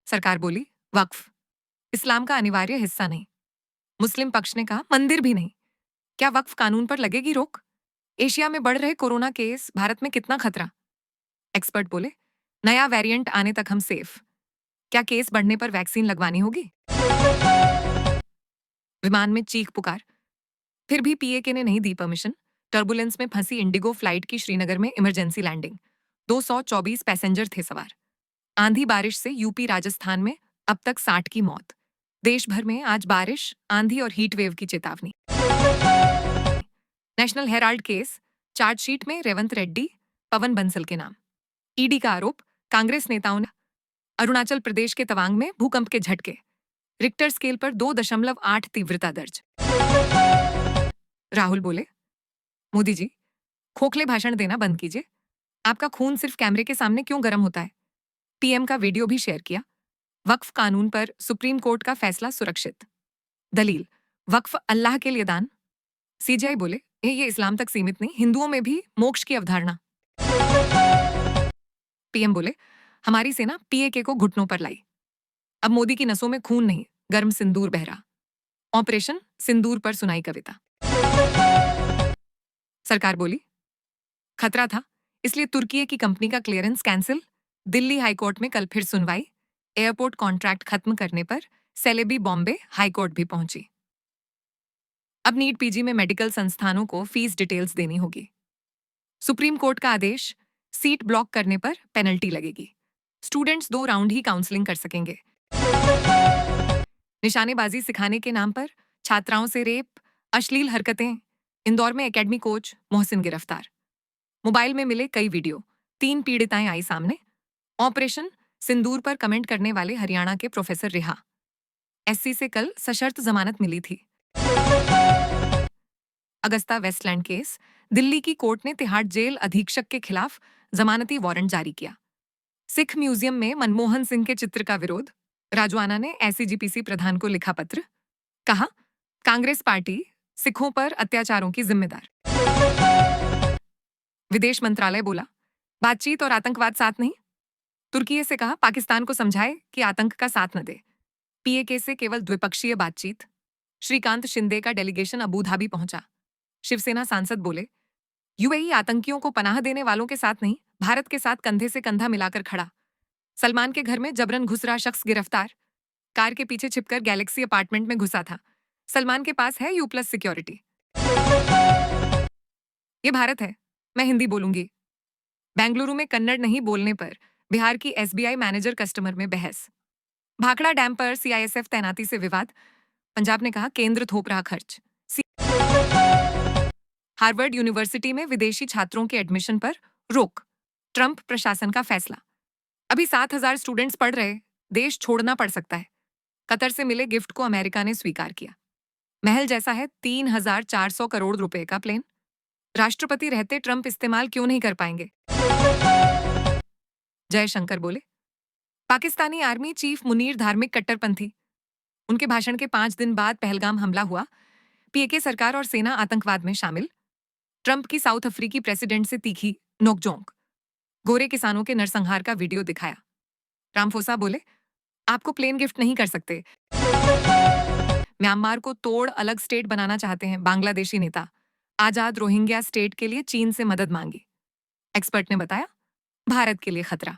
सरकार बोली, वक्फ इस्लाम का अनिवार्य हिस्सा नहीं। मुस्लिम पक्ष ने कहा, मंदिर भी नहीं। क्या वक्फ कानून पर लगेगी रोक? एशिया में बढ़ रहे कोरोना केस, भारत में कितना खतरा? एक्सपर्ट बोले, नया वेरिएंट आने तक हम सेफ। क्या केस बढ़ने पर वैक्सीन लगवानी होगी? विमान में चीख पुकार, फिर भी पीएके ने नहीं दी परमिशन। टर्बुलेंस में फंसी इंडिगो फ्लाइट की श्रीनगर में इमरजेंसी लैंडिंग। 224 पैसेंजर थे सवार। आंधी बारिश से यूपी राजस्थान में अब तक 60 की मौत। देश भर में आज बारिश, आंधी और हीट वेव की चेतावनी। नेशनल हेराल्ड केस, चार्जशीट में रेवंत रेड्डी, पवन बंसल के नाम। ईडी का आरोप, कांग्रेस नेताओं ने अरुणाचल प्रदेश के तवांग में भूकंप के झटके। रिक्टर स्केल पर 2.8 तीव्रता दर्ज। राहुल बोले, मोदी जी, खोखले भाषण देना बंद कीजिए। आपका खून सिर्फ कैमरे के सामने क्यों गर्म होता है? पीएम का वीडियो भी शेयर किया। वक्फ कानून पर सुप्रीम कोर्ट का फैसला सुरक्षित। दलील, वक्फ अल्लाह के लिए दान। सीजीआई बोले, ये इस्लाम तक सीमित नहीं, हिंदुओं में भी मोक्ष की अवधारणा। पीएम बोले, हमारी सेना पीएके को घुटनों पर लाई। अब मोदी की नसों में खून नहीं, गर्म सिंदूर बह रहा। ऑपरेशन सिंदूर पर सुनाई कविता। सरकार बोली, खतरा था, इसलिए तुर्की की कंपनी का क्लियरेंस कैंसिल। दिल्ली हाईकोर्ट में कल फिर सुनवाई। एयरपोर्ट कॉन्ट्रैक्ट खत्म करने पर सेलेबी बॉम्बे हाईकोर्ट भी पहुंची। अब नीट पीजी में मेडिकल संस्थानों को फीस डिटेल्स देनी होगी। सुप्रीम कोर्ट का आदेश, सीट ब्लॉक करने पर पेनल्टी लगेगी। स्टूडेंट्स 2 राउंड ही काउंसलिंग कर सकेंगे। निशानेबाजी सिखाने के नाम पर छात्राओं से रेप, अश्लील हरकतें। इंदौर में एकेडमी कोच मोहसिन गिरफ्तार। मोबाइल में मिले कई वीडियो, 3 पीड़िताएं आई सामने। ऑपरेशन सिंदूर पर कमेंट करने वाले हरियाणा के प्रोफेसर रिहा। एससी से कल सशर्त जमानत मिली थी। अगस्ता वेस्टलैंड केस, दिल्ली की कोर्ट ने तिहाड़ जेल अधीक्षक के खिलाफ जमानती वारंट जारी किया। सिख म्यूजियम में मनमोहन सिंह के चित्र का विरोध। राजवाना ने एसईजीपीसी प्रधान को लिखा पत्र। कहा, कांग्रेस पार्टी सिखों पर अत्याचारों की जिम्मेदार। विदेश मंत्रालय बोला, बातचीत और आतंकवाद साथ नहीं। तुर्की से कहा, पाकिस्तान को समझाए कि आतंक का साथ न दे। पीएके से केवल द्विपक्षीय बातचीत। श्रीकांत शिंदे का डेलीगेशन अबू धाबी पहुंचा। शिवसेना सांसद बोले, यूएई आतंकियों को पनाह देने वालों के साथ नहीं, भारत के साथ कंधे से कंधा मिलाकर खड़ा। सलमान के घर में जबरन घुस रहा शख्स गिरफ्तार। कार के पीछे छिपकर गैलेक्सी अपार्टमेंट में घुसा था। सलमान के पास है U+ सिक्योरिटी। ये भारत है, मैं हिंदी बोलूंगी। बेंगलुरु में कन्नड़ नहीं बोलने पर बिहार की एसबीआई मैनेजर कस्टमर में बहस। भाखड़ा डैम पर सीआईएसएफ तैनाती से विवाद। पंजाब ने कहा, केंद्र थोप रहा खर्च। हार्वर्ड यूनिवर्सिटी में विदेशी छात्रों के एडमिशन पर रोक। ट्रंप प्रशासन का फैसला। अभी 7,000 स्टूडेंट्स पढ़ रहे, देश छोड़ना पड़ सकता है। कतर से मिले गिफ्ट को अमेरिका ने स्वीकार किया। महल जैसा है 3,400 करोड़ रुपए का प्लेन। राष्ट्रपति रहते ट्रंप इस्तेमाल क्यों नहीं कर पाएंगे? जयशंकर बोले, पाकिस्तानी आर्मी चीफ मुनीर धार्मिक कट्टरपंथी। उनके भाषण के 5 दिन बाद पहलगाम हमला हुआ। पीएके सरकार और सेना आतंकवाद में शामिल। ट्रंप की साउथ अफ्रीकी प्रेसिडेंट से तीखी नोकझोंक। गोरे किसानों के नरसंहार का वीडियो दिखाया। रामफोसा बोले, आपको प्लेन गिफ्ट नहीं कर सकते। म्यांमार को तोड़ अलग स्टेट बनाना चाहते हैं बांग्लादेशी नेता। आजाद रोहिंग्या स्टेट के लिए चीन से मदद मांगी। एक्सपर्ट ने बताया, भारत के लिए खतरा।